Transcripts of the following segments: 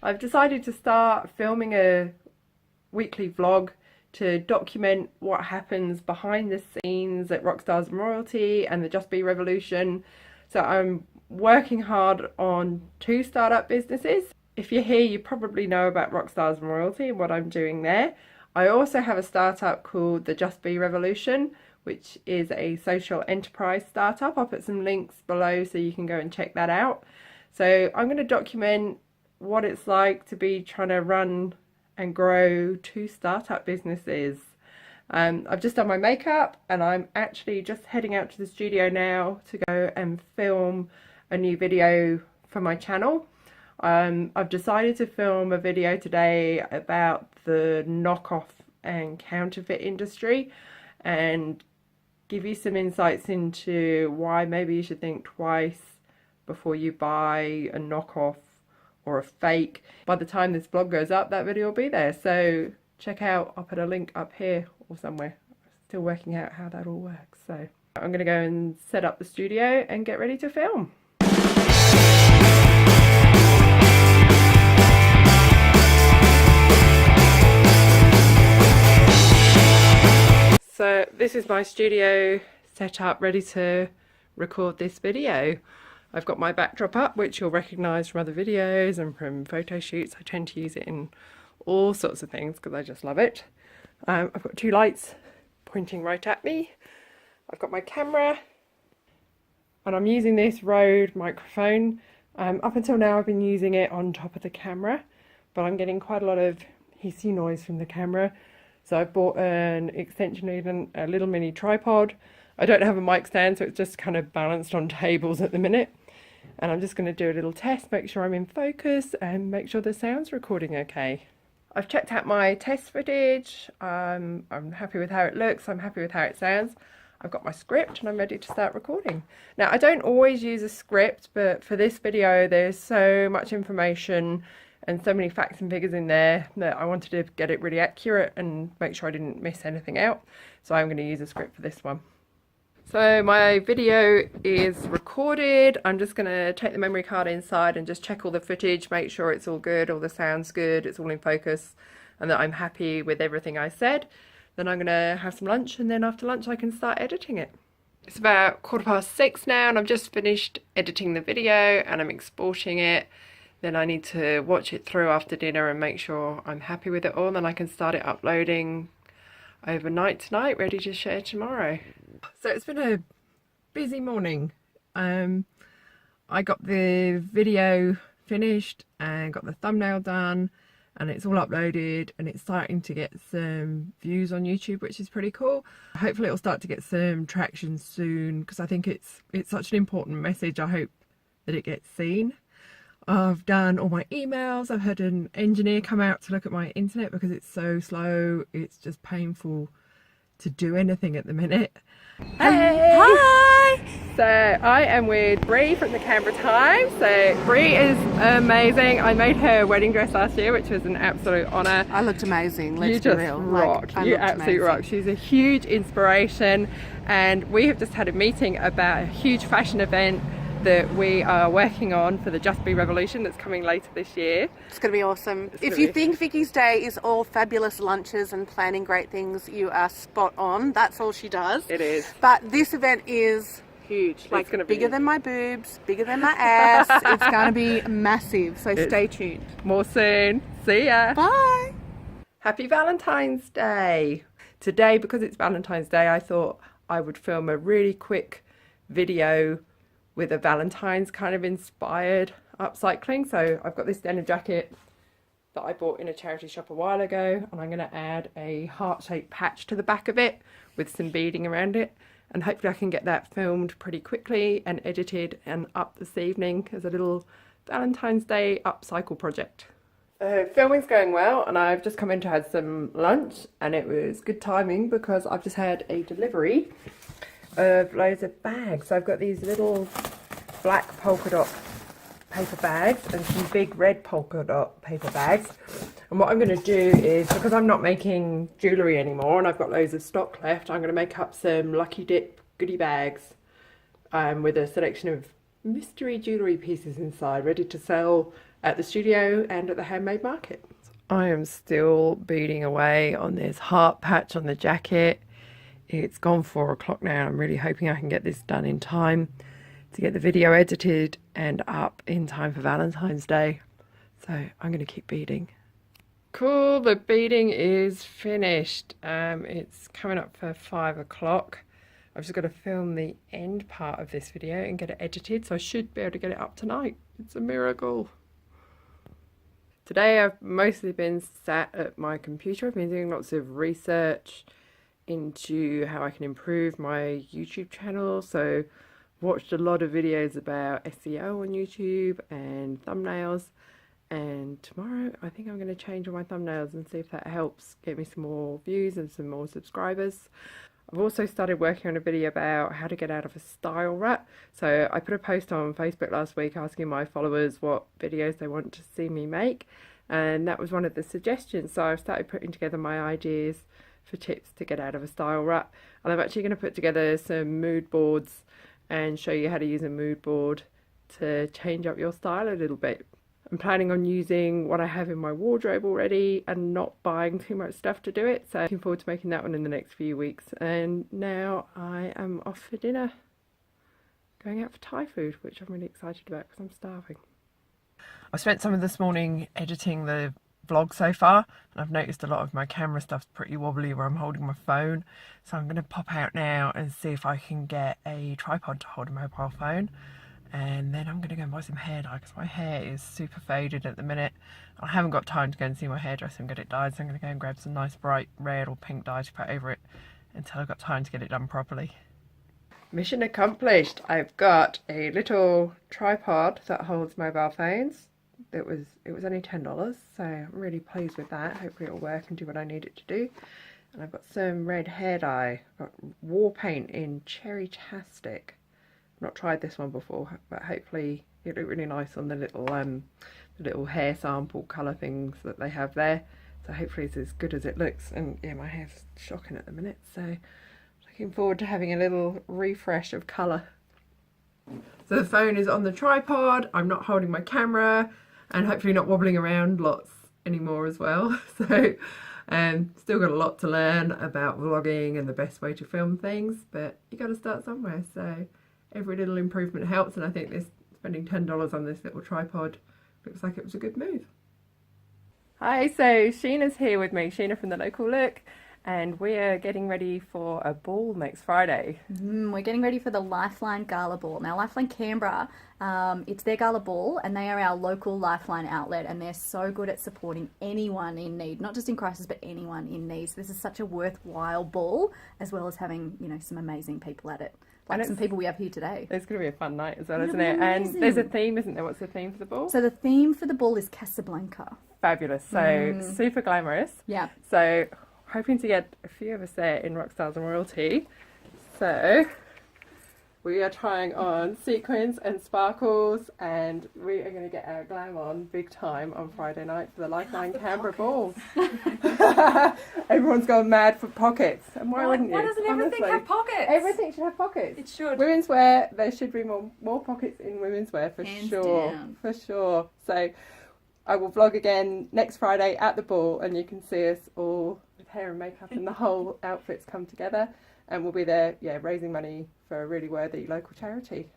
I've decided to start filming a weekly vlog to document what happens behind the scenes at Rockstars and Royalty and the Just Be Revolution. So I'm working hard on 2 startup businesses. If you're here, you probably know about Rockstars and Royalty and what I'm doing there. I also have a startup called the Just Be Revolution, which is a social enterprise startup. I'll put some links below so you can go and check that out. So I'm going to document what it's like to be trying to run and grow 2 startup businesses. I've just done my makeup and I'm actually just heading out to the studio now to go and film a new video for my channel. I've decided to film a video today about the knockoff and counterfeit industry and give you some insights into why maybe you should think twice before you buy a knockoff or a fake. By the time this vlog goes up, that video will be there, so check out, I'll put a link up here or somewhere. Still working out how that all works. So I'm gonna go and set up the studio and get ready to film. So this is my studio set up, ready to record this video. I've got my backdrop up, which you'll recognise from other videos and from photo shoots. I tend to use it in all sorts of things because I just love it. I've got 2 lights pointing right at me. I've got my camera and I'm using this Rode microphone. Up until now I've been using it on top of the camera, but I'm getting quite a lot of hissy noise from the camera. So I've bought an extension lead and a little mini tripod. I don't have a mic stand, so it's just kind of balanced on tables at the minute. And I'm just going to do a little test, make sure I'm in focus and make sure the sound's recording okay. I've checked out my test footage. I'm happy with how it looks. I'm happy with how it sounds. I've got my script and I'm ready to start recording. Now, I don't always use a script, but for this video, there's so much information and so many facts and figures in there that I wanted to get it really accurate and make sure I didn't miss anything out. So I'm going to use a script for this one. So my video is recorded. I'm just going to take the memory card inside and just check all the footage, make sure it's all good, all the sound's good, it's all in focus, and that I'm happy with everything I said. Then I'm going to have some lunch, and then after lunch I can start editing it. It's about 6:15 now and I've just finished editing the video and I'm exporting it. Then I need to watch it through after dinner and make sure I'm happy with it all, and then I can start it uploading overnight tonight, ready to share tomorrow. So it's been a busy morning. I got the video finished and got the thumbnail done and it's all uploaded and it's starting to get some views on YouTube, which is pretty cool. Hopefully it'll start to get some traction soon because I think it's such an important message. I hope that it gets seen. I've done all my emails. I've had an engineer come out to look at my internet because it's so slow. It's just painful to do anything at the minute. Hey! Hi! So I am with Bree from the Canberra Times. So Bree is amazing. I made her wedding dress last year, which was an absolute honour. I looked amazing, let's you be just real. rock. Like, you absolutely rock. She's a huge inspiration and we have just had a meeting about a huge fashion event that we are working on for the Just Be Revolution that's coming later this year. It's going to be awesome. If you think Vicky's day is all fabulous lunches and planning great things, you are spot on. That's all she does. It is. But this event is huge. Like, it's bigger than my boobs, bigger than my ass. It's going to be massive. So stay tuned. More soon. See ya. Bye. Happy Valentine's Day. Today, because it's Valentine's Day, I thought I would film a really quick video with a Valentine's kind of inspired upcycling. So I've got this denim jacket that I bought in a charity shop a while ago and I'm going to add a heart-shaped patch to the back of it with some beading around it, and hopefully I can get that filmed pretty quickly and edited and up this evening as a little Valentine's Day upcycle project. Filming's going well and I've just come in to have some lunch and it was good timing because I've just had a delivery of loads of bags. So I've got these little black polka dot paper bags and some big red polka dot paper bags, and what I'm going to do is, because I'm not making jewellery anymore and I've got loads of stock left, I'm going to make up some lucky dip goodie bags with a selection of mystery jewellery pieces inside ready to sell at the studio and at the handmade market. I am still beading away on this heart patch on the jacket. It's gone 4 o'clock now. I'm really hoping I can get this done in time to get the video edited and up in time for Valentine's Day. So I'm going to keep beading. Cool, the beading is finished. It's coming up for 5 o'clock. I've just got to film the end part of this video and get it edited, so I should be able to get it up tonight. It's a miracle. Today I've mostly been sat at my computer. I've been doing lots of research into how I can improve my YouTube channel. So watched a lot of videos about SEO on YouTube and thumbnails. And tomorrow I think I'm going to change all my thumbnails and see if that helps get me some more views and some more subscribers. I've also started working on a video about how to get out of a style rut. So I put a post on Facebook last week asking my followers what videos they want to see me make, and that was one of the suggestions. So I've started putting together my ideas for tips to get out of a style rut, and I'm actually going to put together some mood boards and show you how to use a mood board to change up your style a little bit. I'm planning on using what I have in my wardrobe already and not buying too much stuff to do it. So looking forward to making that one in the next few weeks. And now I am off for dinner, going out for Thai food, which I'm really excited about because I'm starving. I've spent some of this morning editing the vlog so far, and I've noticed a lot of my camera stuff's pretty wobbly where I'm holding my phone. So I'm going to pop out now and see if I can get a tripod to hold a mobile phone. And then I'm going to go and buy some hair dye because my hair is super faded at the minute. I haven't got time to go and see my hairdresser and get it dyed, so I'm going to go and grab some nice bright red or pink dye to put over it until I've got time to get it done properly. Mission accomplished. I've got a little tripod that holds mobile phones. It was only $10, so I'm really pleased with that. Hopefully it'll work and do what I need it to do. And I've got some red hair dye. I've got war paint in Cherry-tastic. Not tried this one before, but hopefully it'll look really nice on the little hair sample colour things that they have there. So hopefully it's as good as it looks. And yeah, my hair's shocking at the minute, so looking forward to having a little refresh of colour. So the phone is on the tripod, I'm not holding my camera, and hopefully not wobbling around lots anymore as well. So still got a lot to learn about vlogging and the best way to film things, but you got to start somewhere. So every little improvement helps, and I think this spending $10 on this little tripod looks like it was a good move. Hi, so Sheena's here with me, Sheena from The Local Look, and we are getting ready for a ball next Friday. We're getting ready for the Lifeline Gala Ball. Now, Lifeline Canberra, it's their gala ball, and they are our local Lifeline outlet, and they're so good at supporting anyone in need, not just in crisis, but anyone in need. So this is such a worthwhile ball, as well as having, you know, some amazing people at it. Like some people we have here today. It's going to be a fun night as well, isn't it? And there's a theme, isn't there? What's the theme for the ball? So the theme for the ball is Casablanca. Fabulous. So super glamorous. Yeah. So hoping to get a few of us there in Rockstars and Royalty. So we are trying on sequins and sparkles, and we are going to get our glam on big time on Friday night for the Lifeline Canberra Ball. Everyone's gone mad for pockets, and why wouldn't you? Why doesn't everything have pockets? Everything should have pockets. It should. Women's wear, there should be more pockets in women's wear for Hands sure. down. For sure. So I will vlog again next Friday at the ball, and you can see us all with hair and makeup and the whole outfits come together, and we'll be there, yeah, raising money for a really worthy local charity.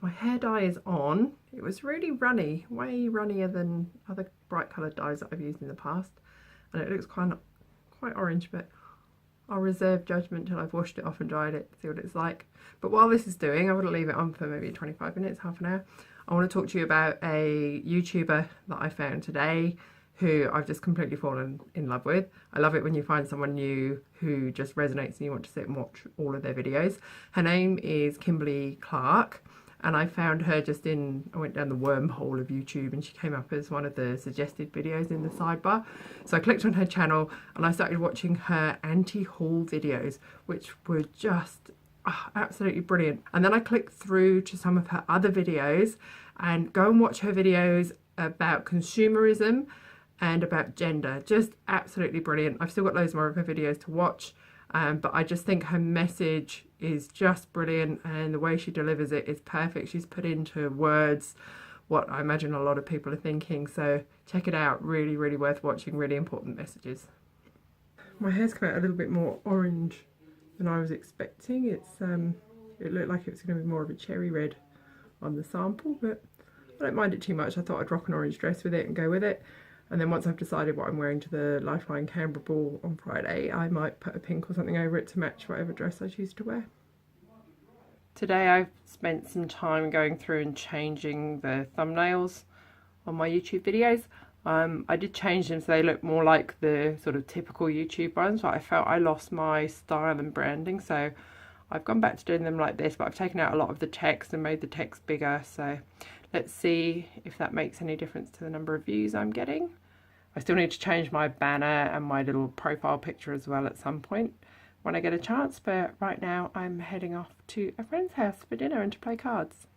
My hair dye is on. It was really runny, way runnier than other bright coloured dyes that I've used in the past, and it looks quite orange, but I'll reserve judgment till I've washed it off and dried it, see what it's like. But while this is doing, I want to leave it on for maybe 25 minutes, half an hour. I want to talk to you about a YouTuber that I found today who I've just completely fallen in love with. I love it when you find someone new who just resonates and you want to sit and watch all of their videos. Her name is Kimberly Clark, and I found her I went down the wormhole of YouTube, and she came up as one of the suggested videos in the sidebar. So I clicked on her channel and I started watching her anti-haul videos, which were just absolutely brilliant. And then I clicked through to some of her other videos, and go and watch her videos about consumerism and about gender. Just absolutely brilliant. I've still got loads more of her videos to watch, but I just think her message is just brilliant, and the way she delivers it is perfect. She's put into words what I imagine a lot of people are thinking, so check it out. Really, really worth watching. Really important messages. My hair's come out a little bit more orange than I was expecting. It looked like it was going to be more of a cherry red on the sample, but I don't mind it too much. I thought I'd rock an orange dress with it and go with it. And then once I've decided what I'm wearing to the Lifeline Canberra ball on Friday, I might put a pink or something over it to match whatever dress I choose to wear. Today I've spent some time going through and changing the thumbnails on my YouTube videos. I did change them so they look more like the sort of typical YouTube ones, but I felt I lost my style and branding, so I've gone back to doing them like this, but I've taken out a lot of the text and made the text bigger, so let's see if that makes any difference to the number of views I'm getting. I still need to change my banner and my little profile picture as well at some point when I get a chance, but right now I'm heading off to a friend's house for dinner and to play cards.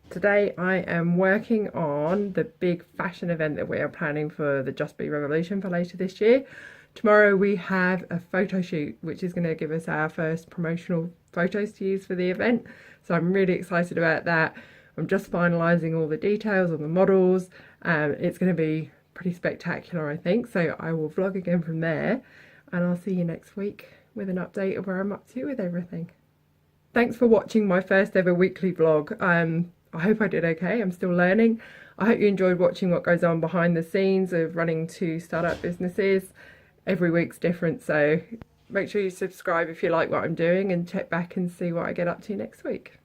Today I am working on the big fashion event that we are planning for the Just Be Revolution for later this year. Tomorrow we have a photo shoot which is going to give us our first promotional photos to use for the event, so I'm really excited about that. I'm just finalising all the details on the models. It's going to be pretty spectacular, I think, so I will vlog again from there, and I'll see you next week with an update of where I'm up to with everything. Thanks for watching my first ever weekly vlog. I hope I did okay. I'm still learning. I hope you enjoyed watching what goes on behind the scenes of running 2 startup businesses. Every week's different, so make sure you subscribe if you like what I'm doing, and check back and see what I get up to next week.